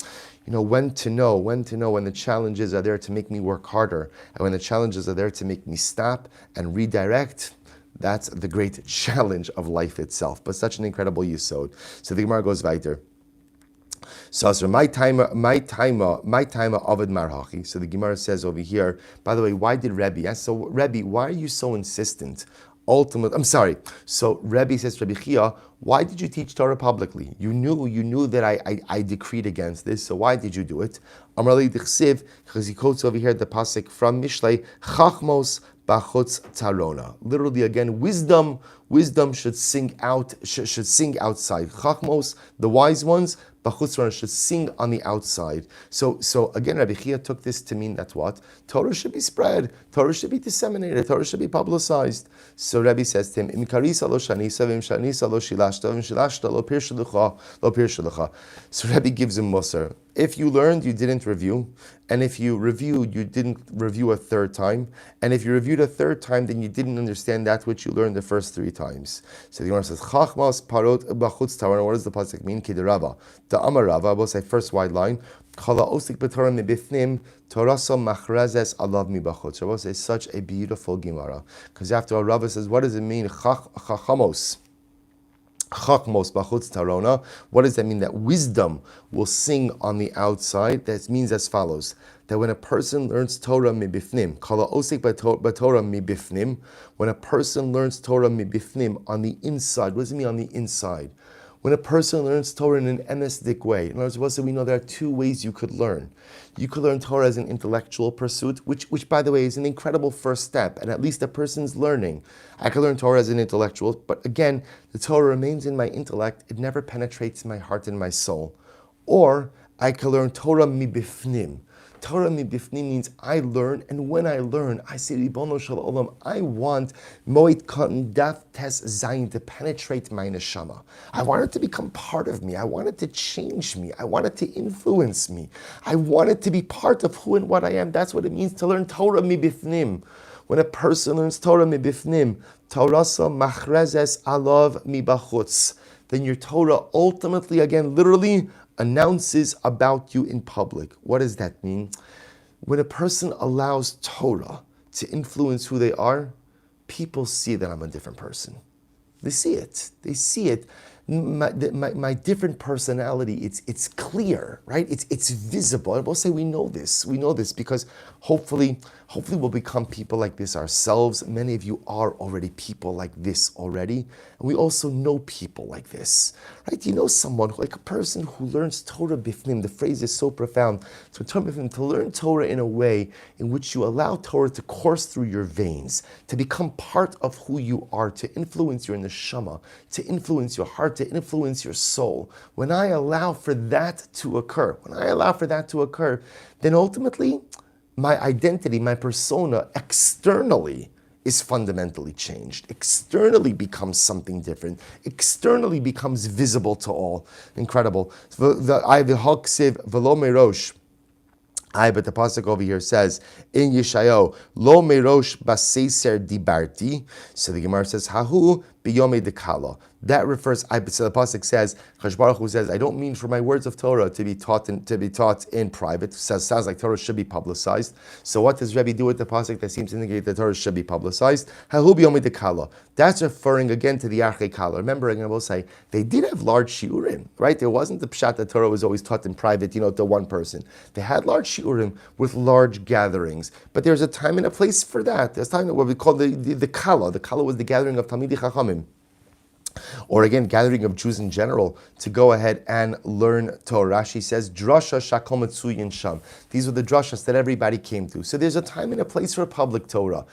A: You know, when to know when the challenges are there to make me work harder, and when the challenges are there to make me stop and redirect. That's the great challenge of life itself, but such an incredible yesod. So the Gemara goes weiter. So my time of marhachi. So the Gemara says over here. By the way, why did Rebbe? Yes. So Rebbe, why are you so insistent? So Rebbe says to Rabbi Chia, why did you teach Torah publicly? You knew that I decreed against this. So why did you do it? Amrali dichsiv, because he quotes over here the pasuk from Mishlei, Chachmos bachutz tarona. Literally, again, wisdom should sing out, should sing outside. Chachmos, the wise ones, bachutz tarona, should sing on the outside. So again, Rabbi Chia took this to mean that what? Torah should be spread, Torah should be disseminated, Torah should be publicized. So Rabbi says to him, Im karisa lo shanisa, vim shanisa lo shilashta, vim shilashta lo pir shlucha. So Rabbi gives him musar. If you learned, you didn't review. And if you reviewed, you didn't review a third time. And if you reviewed a third time, then you didn't understand that which you learned the first three times. So the Gemara says, Chachmas parot b'chutz tarona. What does the pasuk mean? Kiderava. The Amar Rava, we'll say first wide line. Kala osik b'torah mibifnim, torasa machrezes alav mibachutz. Rava says such a beautiful Gemara. Because after all, Rava says, what does it mean? Chachamos. Chachmos bachutz tarona. What does that mean? That wisdom will sing on the outside. That means as follows: that when a person learns Torah mibifnim, kala osik b'torah mibifnim, when a person learns Torah mibifnim on the inside, what does it mean on the inside? When a person learns Torah in an emistic way, in other words, we know there are two ways you could learn. You could learn Torah as an intellectual pursuit, which by the way is an incredible first step, and at least a person's learning. I could learn Torah as an intellectual, but again, the Torah remains in my intellect, it never penetrates my heart and my soul. Or I could learn Torah mibifnim. Torah mibifnim means I learn, and when I learn, I say, Ribono Shel Olam, I want Moed Kattan Daf Tes Zayin to penetrate my neshama. I want it to become part of me. I want it to change me. I want it to influence me. I want it to be part of who and what I am. That's what it means to learn Torah mibifnim. When a person learns Torah mibifnim, Torasa machrezes alav mibachutz, then your Torah ultimately, again, literally, announces about you in public. What does that mean? When a person allows Torah to influence who they are, people see that I'm a different person. They see it. They see it. My different personality, it's clear, right? It's visible. And we'll say we know this. We know this because hopefully we'll become people like this ourselves. Many of you are already people like this already. And we also know people like this, right? You know someone, like a person who learns Torah bifnim. The phrase is so profound. So to learn Torah in a way in which you allow Torah to course through your veins, to become part of who you are, to influence your neshama, to influence your heart, to influence your soul. When I allow for that to occur, then ultimately my identity, my persona externally is fundamentally changed. Externally becomes something different. Externally becomes visible to all. Incredible. But the pasuk over here says in Yeshayahu, "Lo merosh baseiser dibarti." So the Gemara says, "Hahu biyome dekala." That refers. So the pasuk says, Chash Baruch Hu says, "I don't mean for my words of Torah to be taught in private." Sounds like Torah should be publicized. So what does Rebbe do with the pasuk that seems to indicate that Torah should be publicized? Hahu biyome dekala. That's referring again to the Archei Kala. Remember, again, I will say they did have large shiurim, right? There wasn't the pshat that Torah was always taught in private, to one person. They had large shiurim with large gatherings, but there's a time and a place for that. There's time what we call the Kala. The Kala was the gathering of Talmidei Chachamim, or again, gathering of Jews in general to go ahead and learn Torah. Rashi says, "Drasha shakol metzuyin sham." These were the drashas that everybody came to. So there's a time and a place for public Torah.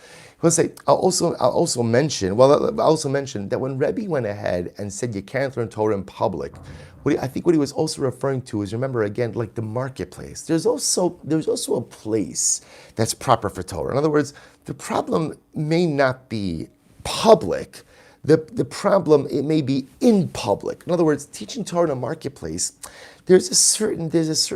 A: I'll also mention that when Rebbe went ahead and said you can't learn Torah in public, I think what he was also referring to is, remember again, like the marketplace. There's also a place that's proper for Torah. In other words, the problem may not be public. The problem, it may be in public. In other words, teaching Torah in a marketplace, there's a certain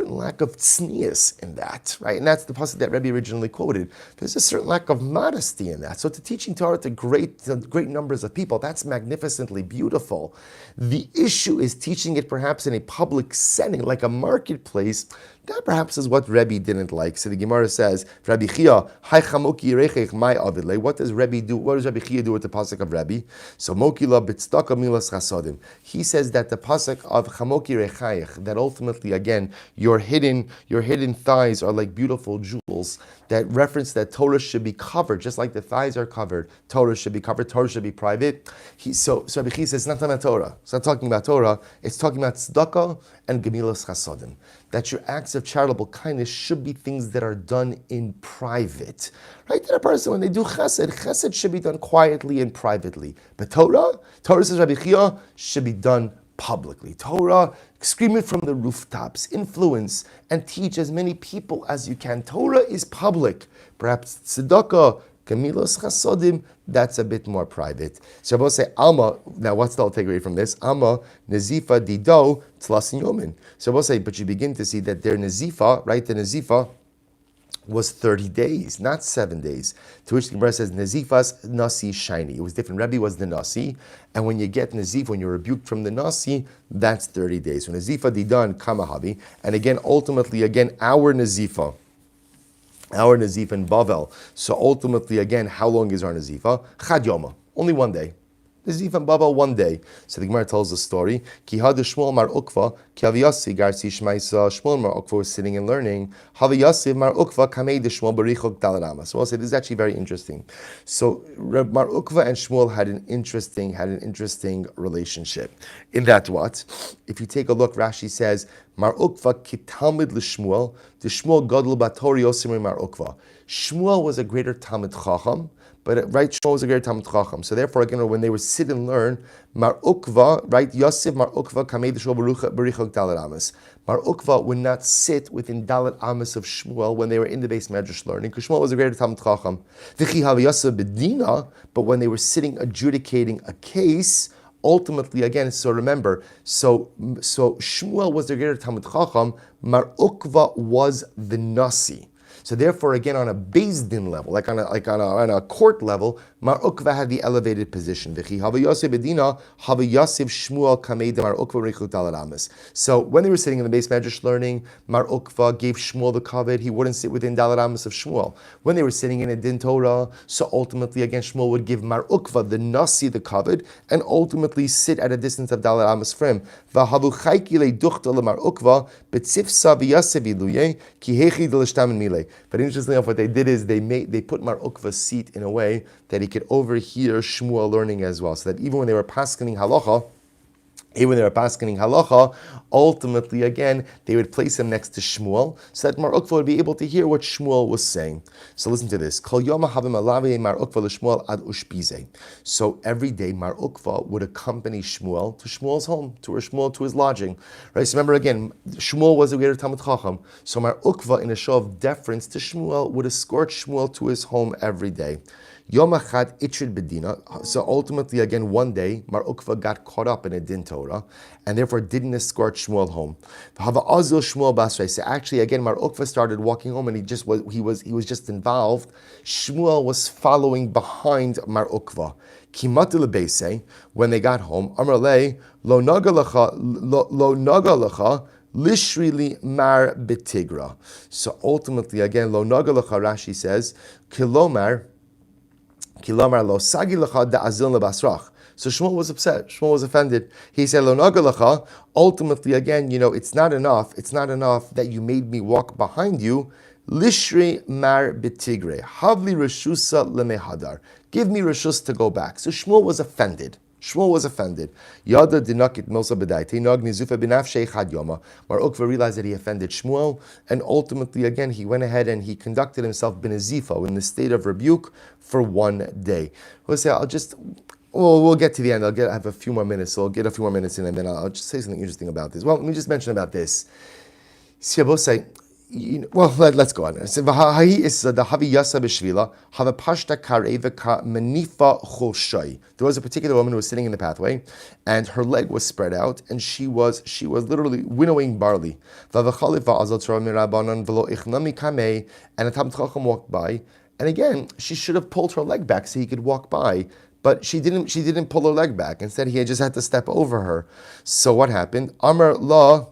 A: lack of tznius in that, right? And that's the pasuk that Rebbe originally quoted. There's a certain lack of modesty in that. So to teaching Torah to great numbers of people, that's magnificently beautiful. The issue is teaching it perhaps in a public setting, like a marketplace. That perhaps is what Rebbe didn't like. So the Gemara says, Rabbi Chia, Hai chamoki rechech mai avidle. What does Rebbe do? What does Rabbi Chia do with the pasuk of Rebbe? So mokila b'tzedakah milas chasodim. He says that the pasuk of chamoki rechayich, that ultimately again your hidden thighs are like beautiful jewels. That reference that Torah should be covered, just like the thighs are covered. Torah should be covered. Torah should be private. So Rabbi Chia says it's not talking about Torah. It's not talking about Torah. It's talking about tzedakah and gemilas chasodim. That your acts of charitable kindness should be things that are done in private. Right? That a person, when they do chesed should be done quietly and privately. But Torah says Rabbi Chia, should be done publicly. Torah, scream it from the rooftops, influence and teach as many people as you can. Torah is public. Perhaps tzedakah, Gemilos Chasodim, that's a bit more private. So I will say, Alma, now what's the takeaway from this? Alma, Nazifa, Dido, Tlasin Yomin. So I will say, but you begin to see that their Nazifa, right, the Nazifa was 30 days, not 7 days. To which the Gemara says, Nazifas Nasi Shiny. It was different. Rebbe was the Nasi. And when you get Nazif, when you're rebuked from the Nasi, that's 30 days. So Nazifa Didan Kamahavi. And again, ultimately, our Nazifa in Bavel. So ultimately, again, how long is our Nazifa? Chad Yoma, only 1 day. Nazifa and Bavel 1 day. So the Gemara tells the story. Ki had Shmuel Mar Ukva, ki Haviyasi Garsi Shmaisa, Shmuel Mar Ukva was sitting and learning. Haviyasi Mar Ukva kamei de Shmuel berichok dalarama. So I'll say this is actually very interesting. So Mar Ukva and Shmuel had an interesting relationship. In that what? If you take a look, Rashi says, Mar Ukva ki Talmid l'Shmuel, the Shmuel gadol batori yosim Mar Ukva. Shmuel was a greater Talmid Chacham, but right, Shmuel was a great Talmid Chacham. So therefore, again, when they would sit and learn, Mar Ukva, right, Yosef Mar Ukva kamei d'Shmuel berichok dalet amas. Mar Ukva would not sit within dalet amas of Shmuel when they were in the base medrash learning, because Shmuel was a greater Talmid Chacham. V'chi hav Yosef bedina, but when they were sitting adjudicating a case, ultimately, again, so remember, so Shmuel was the greater Talmid Chacham, Mar Ukva was the Nasi. So therefore, again, on a Beis Din level, like on a court level, Mar Ukva had the elevated position. So when they were sitting in the Beis Medrash learning, Mar Ukva gave Shmuel the kavod. He wouldn't sit within Daled Amos of Shmuel. When they were sitting in a Din Torah, so ultimately again Shmuel would give Mar Ukva, the Nasi, the kavod, and ultimately sit at a distance of Daled Amos from him. But interestingly enough, what they did is they put Mar Ukva's seat in a way that he could overhear Shmuel learning as well, so that even when they were paskening halacha, ultimately again they would place him next to Shmuel, so that Mar Ukva would be able to hear what Shmuel was saying. So listen to this: Kol yom havim alavi Mar Ukva l'Shmuel ad ushpize. So every day Mar Ukva would accompany Shmuel to Shmuel's home, to his lodging. Right. So remember again, Shmuel was a greater Talmid Chacham. So Mar Ukva, in a show of deference to Shmuel, would escort Shmuel to his home every day. Yom Achad Itchid Bedina. So ultimately, again, one day, Mar Ukva got caught up in a Din Torah, and therefore didn't escort Shmuel home. So actually, again, Mar Ukva started walking home, and he was just involved. Shmuel was following behind Mar Ukva. Kimatul Beise, when they got home, Amar Le lo naga lecha Lishrili mar betigra. So ultimately, again, lo naga lecha, Rashi says, kilomar lo sagi lecha da azil lebasrach. So Shmuel was upset. Shmuel was offended. He said, lo naga lecha. Ultimately, again, it's not enough. It's not enough that you made me walk behind you. Lishri mar betigre. Havli reshusa lemehadar. Give me reshus to go back. So Shmuel was offended. Yada dinakit milsa b'daite nog Nazifa b'nafshei chad yoma. Mar Ukva realized that he offended Shmuel, and ultimately, again, he went ahead and he conducted himself b'nazifa, in the state of rebuke, for one day. We'll get to the end. I have a few more minutes, so I'll get a few more minutes in, and then I'll just say something interesting about this. Well, let me just mention about this. See, I both say, let's go on. There was a particular woman who was sitting in the pathway, and her leg was spread out, and she was literally winnowing barley. And a Talmid Chacham walked by, and again, she should have pulled her leg back so he could walk by. But she didn't pull her leg back. Instead, he just had to step over her. So what happened? Amar la.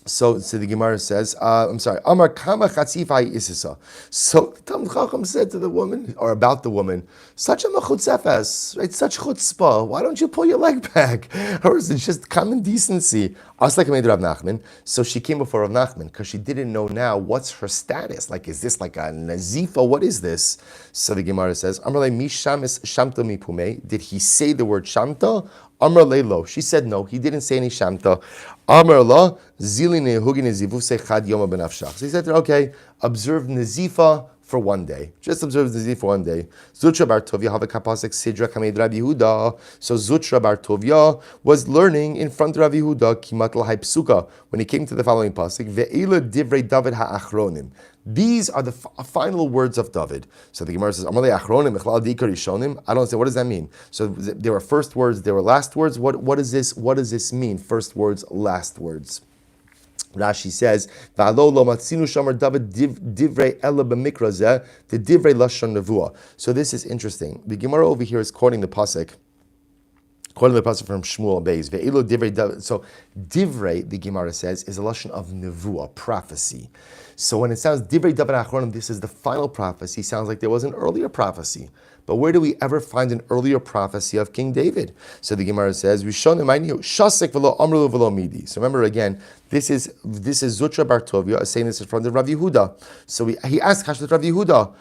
A: So the Gemara says, Amar kama chatzifai isisa. So Talmid Chacham said to the woman, or about the woman, such a mechutzefes, right? Such chutzpah. Why don't you pull your leg back? Or is it just common decency? Aslek made Rav Nachman. So she came before Rav Nachman because she didn't know now what's her status. Like, is this like a Nazifa? What is this? So the Gemara says, Amar le mishamis shamta mipume. Did he say the word shamta? Amar lo. She said no. He didn't say any shamta. Amar la zili nehugi nezivuse chad yoma benafshach. So he said to her, okay, observe Nazifa for one day. Just observe Nazifa for one day. Zutra bar Tovia have a kapasek sidra kamed Rabbi Yehuda. So Zutra bar Tovia was learning in front of Rabbi Yehuda kimat l'hai psuka when he came to the following pasuk ve'ela divrei David ha'achronim. These are the final words of David. So the Gemara says, Amalei achronim echlal dikar rishonim. I don't say, what does that mean? So there were first words, there were last words. What does this mean? First words, last words. Rashi says, "V'alo lo matzinu shamar David divrei ela b'mikra zeh the divrei lashon nevuah." So this is interesting. The Gemara over here is quoting the pasuk. Quoting the pasuk from Shmuel Beis. Ve'elo divrei David. So divrei, the Gemara says, is a lashon of nevuah, prophecy. So when it sounds divrei David achronim, this is the final prophecy. Sounds like there was an earlier prophecy. But where do we ever find an earlier prophecy of King David? So the Gemara says, "Shasek v'lo amru v'lo midi." So remember again, this is Zutra bar Tovia saying this in front of Rav Yehuda. So he asked Rav Yehuda.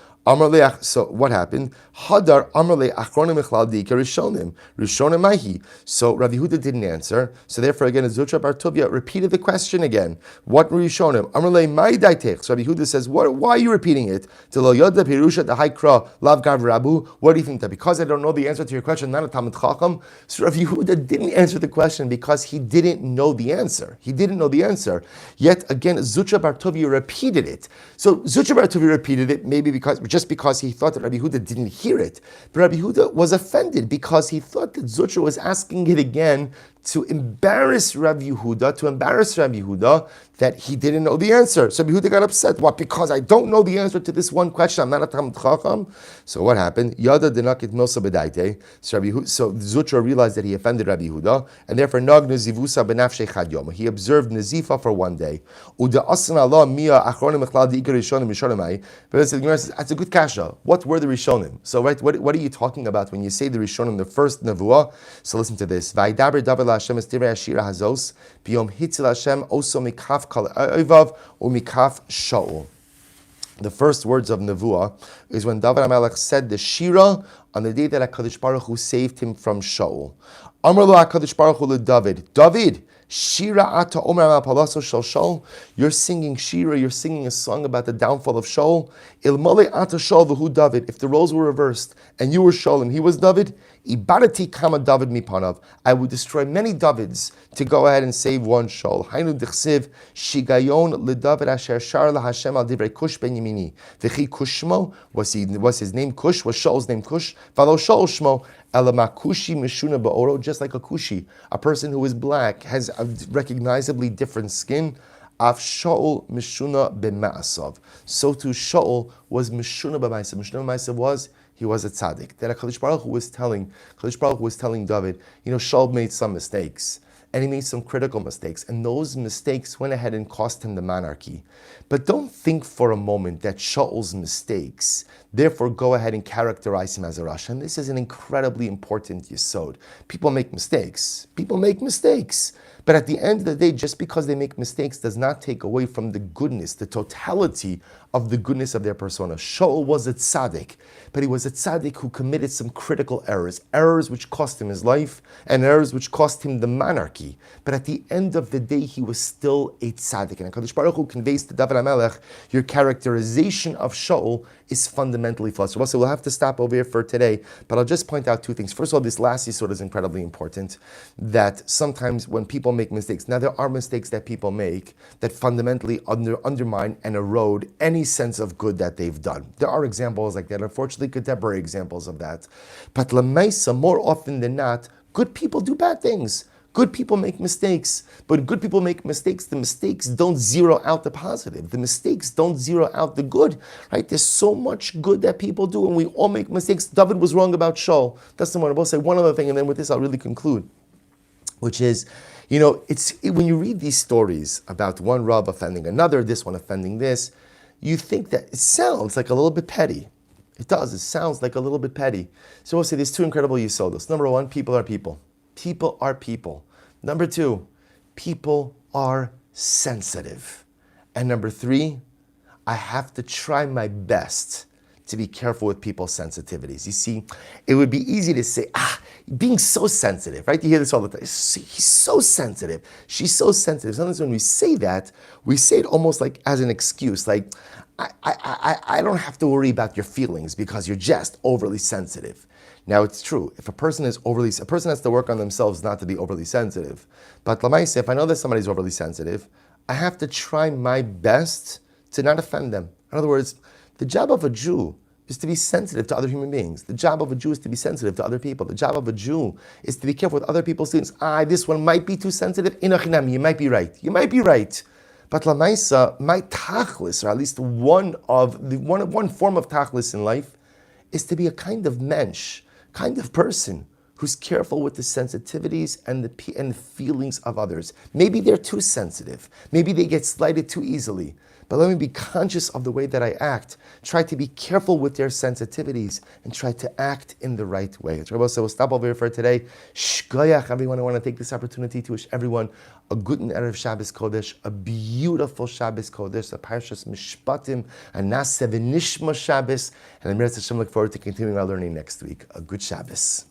A: So what happened? Hadar Amrle Achronim Echlal Dika Rishonim. Rishonim Mahi. So Rav Yehuda didn't answer. So therefore again, Zutra bar Tovia repeated the question again. What were Rishonim? Amrle Mai Daitech. So Rav Yehuda says, why are you repeating it? To Lo Yoda Pirusha the Haikra Lav Gav Rabu. What do you think that because I don't know the answer to your question, not a Talmid Chacham? So Rav Yehuda didn't answer the question because he didn't know the answer. Yet again, Zutra bar Tovia repeated it. So Zutra bar Tovia repeated it maybe just because he thought that Rabbi Yehuda didn't hear it. But Rabbi Yehuda was offended because he thought that Zutra was asking it again to embarrass Rabbi Yehuda, that he didn't know the answer. So Rabbi Yehuda got upset. What? Because I don't know the answer to this one question. I'm not a Talmid Chacham. So what happened? Yada denakit milsa bedaite. So Zutra realized that he offended Rabbi Yehuda, and therefore nag nezivusa benafshei chad yom. He observed Nazifa for one day. Uda asan Allah mia achronim echlal diikar rishonim rishonim. But the Gemara says that's a good kasha. What were the rishonim? So right, what are you talking about when you say the rishonim, the first nevuah? So listen to this. Vaydaber daber laHashem estirei ashira hazos biyom hitzil Hashem oso mikaf kal oivav umikaf shaul. The first words of nevuah is when David HaMelech said the shira on the day that HaKadosh Baruch Hu saved him from Shaul. Amar lo HaKadosh Baruch Hu David, David, shira ata omer al palaso shel Shaul. You're singing shira, you're singing a song about the downfall of Shaul. Ilmale ata Shaul v'hu David. If the roles were reversed and you were Shaul and he was David, Ibarati kama David mipanav. I would destroy many Davids to go ahead and save one Shaul. Hainu dichsiv shigayon leDavid asher shar laHashem al divrei Kush ben Yemini. V'chi Kushmo was his name Kush, was Shaul's name Kush. V'alo Shaul shmo elamakushi mishuna ba'oro. Just like a Kushi, a person who is black has a recognizably different skin. Av Shaul mishuna b'ma'asav. So too Shaul was mishuna b'ma'asav. Mishuna b'ma'asav was he was a tzaddik. That HaKadosh Baruch Hu was telling David, Shaul made some mistakes, and he made some critical mistakes, and those mistakes went ahead and cost him the monarchy. But don't think for a moment that Shaul's mistakes therefore go ahead and characterize him as a Rasha. And this is an incredibly important yesod. People make mistakes. But at the end of the day, just because they make mistakes does not take away from the goodness, the totality of the goodness of their persona. Shaul was a tzaddik, but he was a tzaddik who committed some critical errors which cost him his life, and errors which cost him the monarchy. But at the end of the day, he was still a tzaddik. And HaKadosh Baruch Hu conveys to David HaMelech, your characterization of Shaul is fundamentally flawed. So we'll have to stop over here for today, but I'll just point out two things. First of all, this last yesod is incredibly important, that sometimes when people make mistakes, now there are mistakes that people make that fundamentally undermine and erode any sense of good that they've done. There are examples like that, unfortunately contemporary examples of that. But l'maisa, more often than not, good people do bad things. Good people make mistakes, but good people make mistakes. The mistakes don't zero out the positive. The mistakes don't zero out the good, right? There's so much good that people do, and we all make mistakes. David was wrong about Shaul. That's the one. I will say one other thing, and then with this I'll really conclude, which is, when you read these stories about one Rav offending another, this one offending this, you think that it sounds like a little bit petty. It does. It sounds like a little bit petty. So we'll say there's two incredible yisodos. Number one, people are people. People are people. Number two, people are sensitive. And number three, I have to try my best to be careful with people's sensitivities. You see, it would be easy to say, being so sensitive, right? You hear this all the time. He's so sensitive. She's so sensitive. Sometimes when we say that, we say it almost like as an excuse, like, I don't have to worry about your feelings because you're just overly sensitive. Now it's true. If a person has to work on themselves not to be overly sensitive. But Lamaisa, if I know that somebody's overly sensitive, I have to try my best to not offend them. In other words, the job of a Jew is to be sensitive to other human beings. The job of a Jew is to be sensitive to other people. The job of a Jew is to be careful with other people's things. This one might be too sensitive. Inachinami, you might be right. But Lamaisa, my tachlis, or at least one form of tachlis in life, is to be a kind of mensch, kind of person who's careful with the sensitivities and the feelings of others. Maybe they're too sensitive. Maybe they get slighted too easily. But let me be conscious of the way that I act. Try to be careful with their sensitivities and try to act in the right way. So we'll stop over here for today. Shkoyach, everyone. I want to take this opportunity to wish everyone a good and Erev Shabbos Kodesh, a beautiful Shabbos Kodesh, a Parshas Mishpatim, a Nasev Nishma Shabbos, and I'm look forward to continuing our learning next week. A good Shabbos.